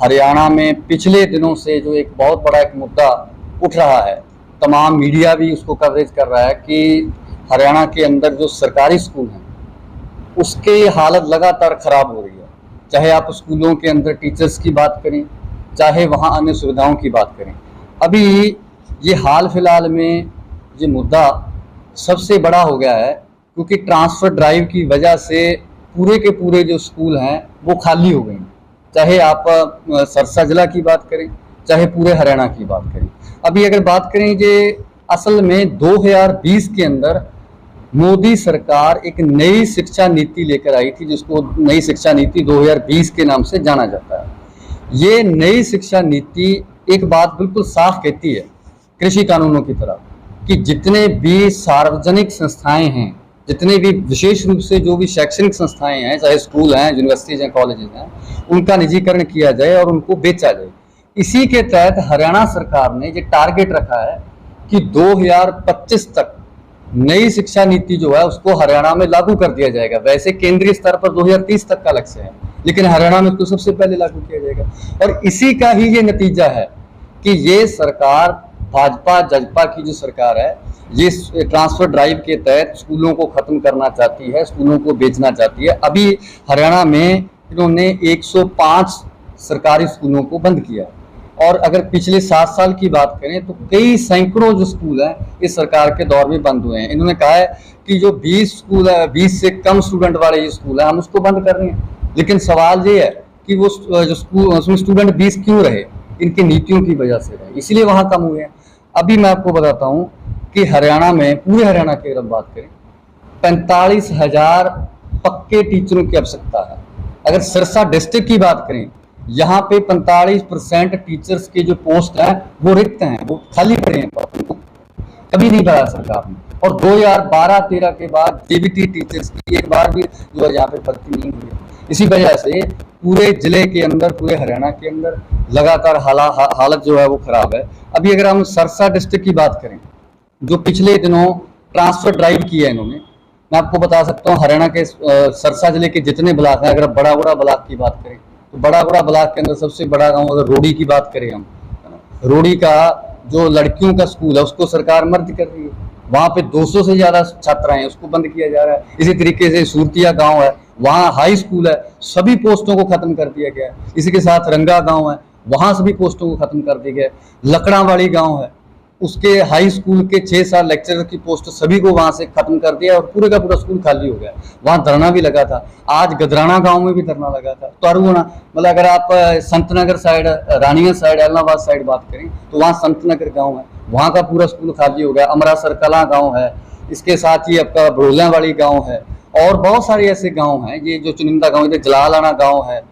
हरियाणा में पिछले दिनों से जो एक बहुत बड़ा एक मुद्दा उठ रहा है, तमाम मीडिया भी उसको कवरेज कर रहा है कि हरियाणा के अंदर जो सरकारी स्कूल हैं उसकी हालत लगातार खराब हो रही है। चाहे आप स्कूलों के अंदर टीचर्स की बात करें, चाहे वहाँ अन्य सुविधाओं की बात करें। अभी ये हाल फिलहाल में ये मुद्दा सबसे बड़ा हो गया है क्योंकि ट्रांसफ़र ड्राइव की वजह से पूरे के पूरे जो स्कूल हैं वो खाली हो गए हैं। चाहे आप सरसा जिला की बात करें, चाहे पूरे हरियाणा की बात करें। अभी अगर बात करें ये असल में 2020 के अंदर मोदी सरकार एक नई शिक्षा नीति लेकर आई थी, जिसको नई शिक्षा नीति 2020 के नाम से जाना जाता है। ये नई शिक्षा नीति एक बात बिल्कुल साफ कहती है कृषि कानूनों की तरह कि जितने भी सार्वजनिक संस्थाएं हैं, जितने भी विशेष रूप से जो भी शैक्षणिक संस्थाएं हैं, चाहे स्कूल हैं, यूनिवर्सिटीज हैं, कॉलेजेस हैं, उनका निजीकरण किया जाए और उनको बेचा जाए। इसी के तहत हरियाणा सरकार ने ये टारगेट रखा है कि 2025 तक नई शिक्षा नीति जो है उसको हरियाणा में लागू कर दिया जाएगा। वैसे केंद्रीय स्तर पर 2030 तक का लक्ष्य है, लेकिन हरियाणा में तो सबसे पहले लागू किया जाएगा। और इसी का ही ये नतीजा है कि ये सरकार, भाजपा जजपा की जो सरकार है, ये ट्रांसफर ड्राइव के तहत स्कूलों को खत्म करना चाहती है, स्कूलों को बेचना चाहती है। अभी हरियाणा में इन्होंने 105 सरकारी स्कूलों को बंद किया है। और अगर पिछले 7 साल की बात करें तो कई सैकड़ों जो स्कूल हैं इस सरकार के दौर में बंद हुए हैं। इन्होंने कहा है कि जो 20 स्कूल है, 20 से कम स्टूडेंट वाले ये स्कूल है, हम उसको बंद कर रहे हैं। लेकिन सवाल ये है कि वो जो स्कूल उसमें स्टूडेंट 20 क्यों रहे? इनकी नीतियों की वजह से रहे, इसीलिए वहाँ कम हुए हैं। अभी मैं आपको बताता हूँ कि हरियाणा में, पूरे हरियाणा की अगर बात करें, 45,000 पक्के टीचरों की आवश्यकता है। अगर सिरसा डिस्ट्रिक्ट की बात करें, यहाँ पे 45% टीचर्स के जो पोस्ट हैं वो रिक्त हैं, वो खाली पड़े हैं, कभी नहीं भरा सरकार ने। और 2012-13 के बाद डीबीटी टीचर्स की एक बार भी जो है यहाँ पे भर्ती नहीं हुई। इसी वजह से पूरे जिले के अंदर, पूरे हरियाणा के अंदर लगातार हालत जो है वो खराब है। अभी अगर हम सरसा डिस्ट्रिक्ट की बात करें, जो पिछले दिनों ट्रांसफर ड्राइव की है इन्होंने, मैं आपको बता सकता हूँ हरियाणा के सरसा जिले के जितने ब्लॉक हैं, अगर बड़ागुड़ा ब्लॉक की बात करें तो बड़ागुड़ा ब्लॉक के अंदर सबसे बड़ा गांव अगर रोड़ी की बात करें हम, रोड़ी का जो लड़कियों का स्कूल है उसको सरकार मर्ज कर रही है। वहाँ पे 200 से ज्यादा छात्रा हैं, उसको बंद किया जा रहा है। इसी तरीके से सूरतिया गांव है, वहाँ हाई स्कूल है, सभी पोस्टों को खत्म कर दिया गया है। इसी के साथ रंगा गांव है, वहाँ सभी पोस्टों को खत्म कर दिया गया है। लकड़ावाड़ी गांव है, उसके हाई स्कूल के 6 साल लेक्चरर की पोस्ट सभी को वहां से खत्म कर दिया और पूरे का पूरा स्कूल खाली हो गया। वहां धरना भी लगा था। आज गदराना गांव में भी धरना लगा था। तारुआना, मतलब अगर आप संतनगर साइड, रानिया साइड, एलनाबाद साइड बात करें तो वहाँ संतनगर गांव है, वहाँ का पूरा स्कूल खाली हो गया। अमरासर कला गाँव है, इसके साथ ही आपका भड़ोलियावाड़ी गाँव है, और बहुत सारे ऐसे गाँव हैं ये जो चुनिंदा गाँव, इधर जलालाना गाँव है,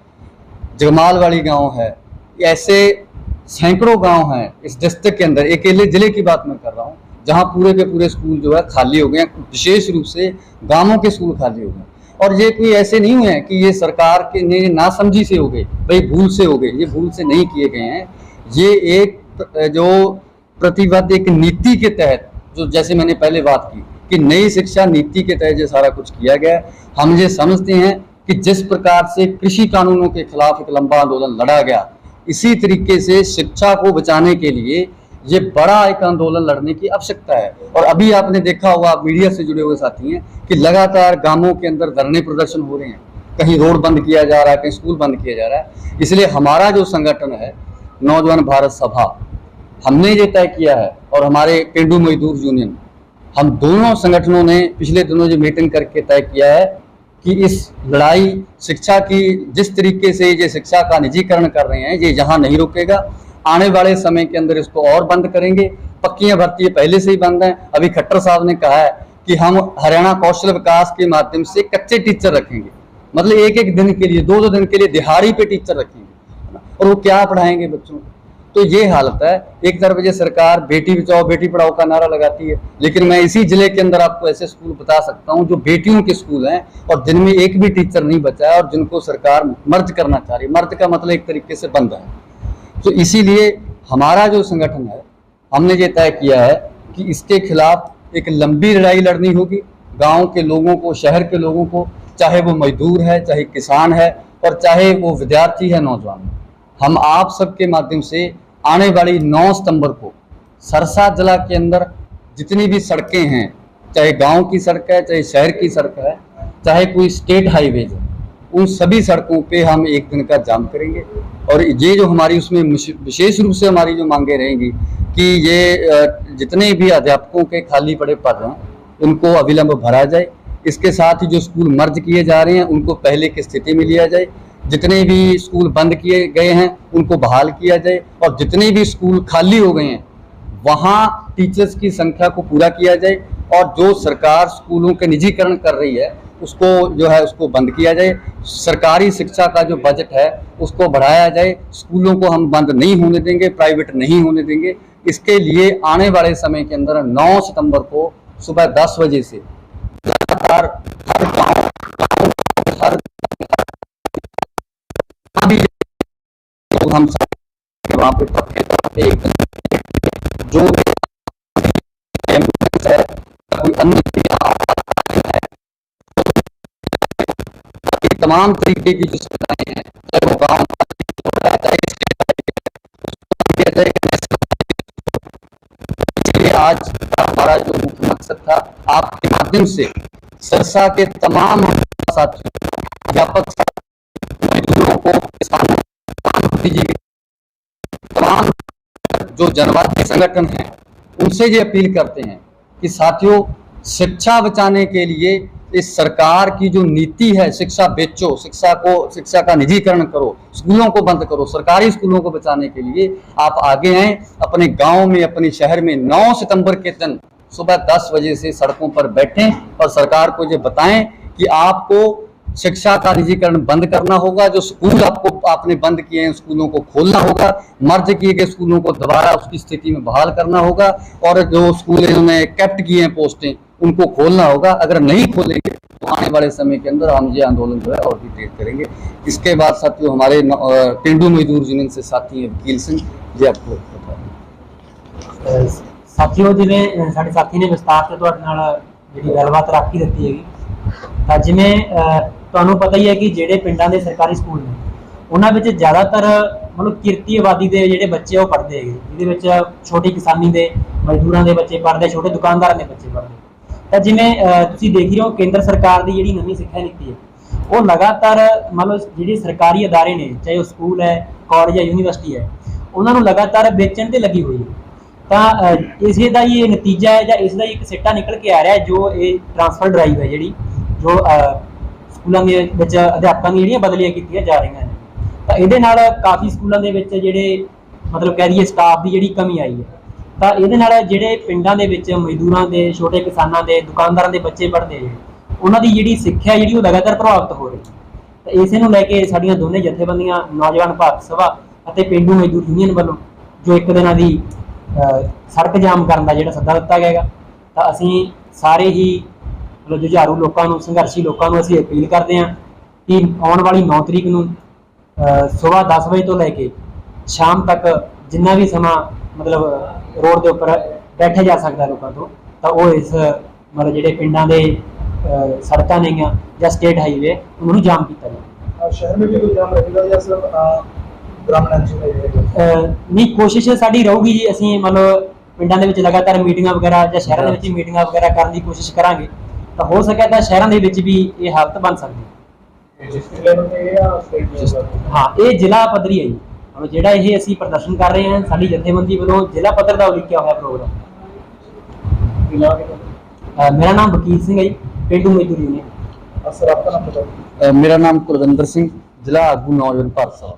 जगमालवाड़ी गाँव है, ऐसे सैकड़ों गांव हैं इस डिस्ट्रिक्ट के अंदर। अकेले जिले की बात मैं कर रहा हूँ जहां पूरे के पूरे स्कूल जो है खाली हो गए हैं, विशेष रूप से गांवों के स्कूल खाली हो गए। और ये कोई ऐसे नहीं हुए हैं कि ये सरकार के ने नासमझी से हो गए, भाई भूल से हो गए, ये भूल से नहीं किए गए हैं। ये एक जो प्रतिबद्ध एक नीति के तहत, जो जैसे मैंने पहले बात की कि नई शिक्षा नीति के तहत ये सारा कुछ किया गया। हम ये समझते हैं कि जिस प्रकार से कृषि कानूनों के खिलाफ एक लंबा आंदोलन लड़ा गया, इसी तरीके से शिक्षा को बचाने के लिए ये बड़ा एक आंदोलन लड़ने की आवश्यकता है। और अभी आपने देखा होगा, आप मीडिया से जुड़े हुए साथी हैं, कि लगातार गांवों के अंदर धरने प्रदर्शन हो रहे हैं, कहीं रोड बंद किया जा रहा है, कहीं स्कूल बंद किया जा रहा है। इसलिए हमारा जो संगठन है नौजवान भारत सभा, हमने ये तय किया है, और हमारे पेंडू मजदूर यूनियन, हम दोनों संगठनों ने पिछले दिनों जो मीटिंग करके तय किया है कि इस लड़ाई शिक्षा की, जिस तरीके से ये शिक्षा का निजीकरण कर रहे हैं, ये यहाँ नहीं रुकेगा। आने वाले समय के अंदर इसको और बंद करेंगे। पक्कियां भर्ती पहले से ही बंद हैं। अभी खट्टर साहब ने कहा है कि हम हरियाणा कौशल विकास के माध्यम से कच्चे टीचर रखेंगे, मतलब एक दिन के लिए, 2 दिन के लिए दिहाड़ी पे टीचर रखेंगे, और वो क्या पढ़ाएंगे बच्चों को। तो ये हालत है। एक तरफ ये सरकार बेटी बचाओ बेटी पढ़ाओ का नारा लगाती है, लेकिन मैं इसी जिले के अंदर आपको ऐसे स्कूल बता सकता हूँ जो बेटियों के स्कूल हैं और जिनमें एक भी टीचर नहीं बचा है, और जिनको सरकार मर्ज करना चाह रही है। मर्ज का मतलब एक तरीके से बंद है। तो इसीलिए हमारा जो संगठन है, हमने ये तय किया है कि इसके खिलाफ एक लंबी लड़ाई लड़नी होगी। गाँव के लोगों को, शहर के लोगों को, चाहे वो मजदूर है, चाहे किसान है, और चाहे वो विद्यार्थी है, नौजवान है, हम आप सबके माध्यम से आने वाली 9 सितंबर को सरसा जिला के अंदर जितनी भी सड़कें हैं, चाहे गांव की सड़क है, चाहे शहर की सड़क है, चाहे कोई स्टेट हाईवेज है, उन सभी सड़कों पे हम एक दिन का जाम करेंगे। और ये जो हमारी उसमें विशेष रूप से हमारी जो मांगे रहेंगी कि ये जितने भी अध्यापकों के खाली पड़े पद हैं उनको अविलंब भरा जाए। इसके साथ ही जो स्कूल मर्ज किए जा रहे हैं उनको पहले की स्थिति में लिया जाए। जितने भी स्कूल बंद किए गए हैं उनको बहाल किया जाए, और जितने भी स्कूल खाली हो गए हैं वहाँ टीचर्स की संख्या को पूरा किया जाए। और जो सरकार स्कूलों के निजीकरण कर रही है उसको जो है उसको बंद किया जाए। सरकारी शिक्षा का जो बजट है उसको बढ़ाया जाए। स्कूलों को हम बंद नहीं होने देंगे, प्राइवेट नहीं होने देंगे। इसके लिए आने वाले समय के अंदर 9 सितंबर को सुबह 10 बजे से लगातार हर गाँव, हर हम वहाँ पे जो है कोई अन्य तमाम तरीके की जो सुविधाएं हैं, चाहे वो गाँव आज हमारा जो मुख्य मकसद था आपके माध्यम से सरसा के तमाम साथियों, अध्यापक मजदूरों को, किसानों, तमाम जो जनवादी संगठन हैं उनसे ये अपील करते हैं कि साथियों, शिक्षा बचाने के लिए इस सरकार की जो नीति है, शिक्षा बेचो, शिक्षा का निजीकरण करो, स्कूलों को बंद करो, सरकारी स्कूलों को बचाने के लिए आप आगे आएं। अपने गांव में, अपने शहर में 9 सितंबर के दिन सुबह 10 बजे से सड़कों पर बैठें और सरकार को ये बताएं कि आपको शिक्षा का निजीकरण बंद करना होगा। जो स्कूल आपने बंद किए हैं स्कूलों को खोलना होगा, मर्ज किए गए स्कूलों को दोबारा उसकी स्थिति में बहाल करना होगा, और जो स्कूल इन्होंने कैप्ट किए हैं पोस्टें उनको खोलना होगा। अगर नहीं खोलेंगे तो आने वाले समय के अंदर हम ये आंदोलन जो है और भी तेज करेंगे। इसके बाद साथियों हमारे पेंडू मजदूर यूनियन से साथी हैं वकील सिंह जी, आपको बताएं। साथियों, जिवें साडे साथी ने विस्तार से तुहाडे नाल जिहड़ी गलबात रख ही दित्ती हैगी, तां जिवें ਤੁਹਾਨੂੰ पता ही है कि ਜਿਹੜੇ ਪਿੰਡਾਂ ਦੇ ਸਰਕਾਰੀ ਸਕੂਲ ਨੇ ਉਹਨਾਂ ਵਿੱਚ ਜ਼ਿਆਦਾतर ਮਤਲਬ ਕਿਰਤੀ ਆਬਾਦੀ ਦੇ ਜਿਹੜੇ ਬੱਚੇ ਉਹ ਪੜ੍ਹਦੇ ਹੈਗੇ, ਜਿਹਦੇ ਵਿੱਚ ਛੋਟੀ ਕਿਸਾਨੀ ਦੇ ਮਜ਼ਦੂਰਾਂ ਦੇ ਬੱਚੇ ਪੜ੍ਹਦੇ, ਛੋਟੇ ਦੁਕਾਨਦਾਰਾਂ ਦੇ ਬੱਚੇ ਪੜ੍ਹਦੇ। ਤਾਂ ਜਿਵੇਂ ਤੁਸੀਂ ਦੇਖ ਰਹੇ ਹੋ, ਕੇਂਦਰ ਸਰਕਾਰ ਦੀ ਜਿਹੜੀ ਨਵੀਂ ਸਿੱਖਿਆ ਨੀਤੀ ਹੈ ਉਹ ਲਗਾਤਾਰ ਮਤਲਬ ਜਿਹੜੇ ਸਰਕਾਰੀ ਅਦਾਰੇ ਨੇ, ਚਾਹੇ ਉਹ ਸਕੂਲ ਹੈ, ਕਾਲਜ ਹੈ, ਯੂਨੀਵਰਸਿਟੀ ਹੈ, ਉਹਨਾਂ ਨੂੰ ਲਗਾਤਾਰ ਵੇਚਣ ਤੇ ਲੱਗੀ ਹੋਈ ਹੈ। ਤਾਂ ਇਸੇ ਦਾ ਹੀ ਇਹ ਨਤੀਜਾ ਹੈ ਜਾਂ ਇਸ ਦਾ ਹੀ ਇੱਕ ਸਿੱਟਾ ਨਿਕਲ ਕੇ ਆ ਰਿਹਾ ਜੋ ਇਹ ਟਰਾਂਸਫਰ ਡਰਾਈਵ ਹੈ, ਜਿਹੜੀ ਜੋ ਸਕੂਲਾਂ ਦੇ ਵਿੱਚ ਅਧਿਆਪਕਾਂ ਦੀਆਂ ਜਿਹੜੀਆਂ ਬਦਲੀਆਂ ਕੀਤੀਆਂ ਜਾ ਰਹੀਆਂ ਨੇ। ਤਾਂ ਇਹਦੇ ਨਾਲ ਕਾਫੀ ਸਕੂਲਾਂ ਦੇ ਵਿੱਚ ਜਿਹੜੇ ਮਤਲਬ ਕਹਿ ਦਈਏ ਸਟਾਫ ਦੀ ਜਿਹੜੀ ਕਮੀ ਆਈ ਹੈ। ਤਾਂ ਇਹਦੇ ਨਾਲ ਜਿਹੜੇ ਪਿੰਡਾਂ ਦੇ ਵਿੱਚ ਮਜ਼ਦੂਰਾਂ ਦੇ, ਛੋਟੇ ਕਿਸਾਨਾਂ ਦੇ, ਦੁਕਾਨਦਾਰਾਂ ਦੇ ਬੱਚੇ ਪੜ੍ਹਦੇ ਨੇ, ਉਹਨਾਂ ਦੀ ਜਿਹੜੀ ਸਿੱਖਿਆ ਜਿਹੜੀ ਉਹ ਲਗਾਤਾਰ ਪ੍ਰਭਾਵਿਤ ਹੋ ਰਹੀ ਹੈ। ਤਾਂ ਇਸੇ ਨੂੰ ਲੈ ਕੇ ਸਾਡੀਆਂ ਦੋਨੇ ਜਥੇਬੰਦੀਆਂ, ਨੌਜਵਾਨ ਭਾਰਤ ਸਭਾ ਅਤੇ ਪੇਂਡੂ ਮਜ਼ਦੂਰ ਯੂਨੀਅਨ ਵੱਲੋਂ ਜੋ ਇੱਕ ਦਿਨਾਂ ਦੀ ਸੜਕ ਜਾਮ ਕਰਨ ਦਾ ਜਿਹੜਾ ਸੱਦਾ ਦਿੱਤਾ ਗਿਆ ਹੈਗਾ। ਤਾਂ ਅਸੀਂ ਸਾਰੇ ਹੀ ਮਤਲਬ ਜੁਝਾਰੂ ਲੋਕਾਂ ਨੂੰ, ਸੰਘਰਸ਼ੀ ਲੋਕਾਂ ਨੂੰ ਅਸੀਂ ਅਪੀਲ ਕਰਦੇ ਹਾਂ ਕਿ ਆਉਣ ਵਾਲੀ 9 ਤਰੀਕ ਨੂੰ ਸੁਬਾਹ 10 ਵਜੇ ਤੋਂ ਲੈ ਕੇ ਸ਼ਾਮ ਤੱਕ ਜਿੰਨਾ ਵੀ ਸਮਾਂ ਮਤਲਬ ਰੋਡ ਦੇ ਉੱਪਰ ਬੈਠੇ ਜਾ ਸਕਦਾ ਲੋਕਾਂ ਤੋਂ, ਤਾਂ ਉਹ ਇਸ ਮਤਲਬ ਜਿਹੜੇ ਪਿੰਡਾਂ ਦੇ ਸੜਕਾਂ ਨੇਗੀਆਂ ਜਾਂ ਸਟੇਟ ਹਾਈਵੇ ਉਹਨਾਂ ਨੂੰ ਜਾਮ ਕੀਤਾ ਜਾਵੇ। ਸ਼ਹਿਰ ਵਿੱਚ ਵੀ ਕੋਈ ਜਾਮ ਰਹੇਗਾ ਜਾਂ ਸਿਰਫ ਗ੍ਰਾਮੀਣ ਨਹੀਂ, ਕੋਸ਼ਿਸ਼ ਸਾਡੀ ਰਹੂਗੀ ਜੀ, ਅਸੀਂ ਮਤਲਬ ਪਿੰਡਾਂ ਦੇ ਵਿੱਚ ਲਗਾਤਾਰ ਮੀਟਿੰਗਾਂ ਵਗੈਰਾ ਜਾਂ ਸ਼ਹਿਰਾਂ ਦੇ ਵਿੱਚ ਮੀਟਿੰਗਾਂ ਵਗੈਰਾ ਕਰਨ ਦੀ ਕੋਸ਼ਿਸ਼ ਕਰਾਂਗੇ। ਤਾਂ ਹੋ ਸਕਿਆ ਤਾਂ ਸ਼ਹਿਰਾਂ ਦੇ ਵਿੱਚ ਵੀ ਇਹ ਹਾਲਤ ਬਣ ਸਕਦੀ ਹੈ। ਹਾਂ, ਇਹ ਜ਼ਿਲ੍ਹਾ ਪੱਧਰੀ ਹੈ ਜੀ। ਹੁਣ ਜਿਹੜਾ ਇਹ ਅਸੀਂ ਪ੍ਰਦਰਸ਼ਨ ਕਰ ਰਹੇ ਹਾਂ, ਸਾਡੀ ਜਥੇਬੰਦੀ ਵੱਲੋਂ ਜ਼ਿਲ੍ਹਾ ਪੱਧਰ ਦਾ ਉਲੀਕਿਆ ਹੋਇਆ ਪ੍ਰੋਗਰਾਮ। ਮੇਰਾ ਨਾਮ ਵकील सिंह है जी, पेंडू मजदूर यूनियन। सर आपका नाम बताइए। मेरा नाम कुलविंदर सिंह, जिला आगू नौजवान भारत सभा।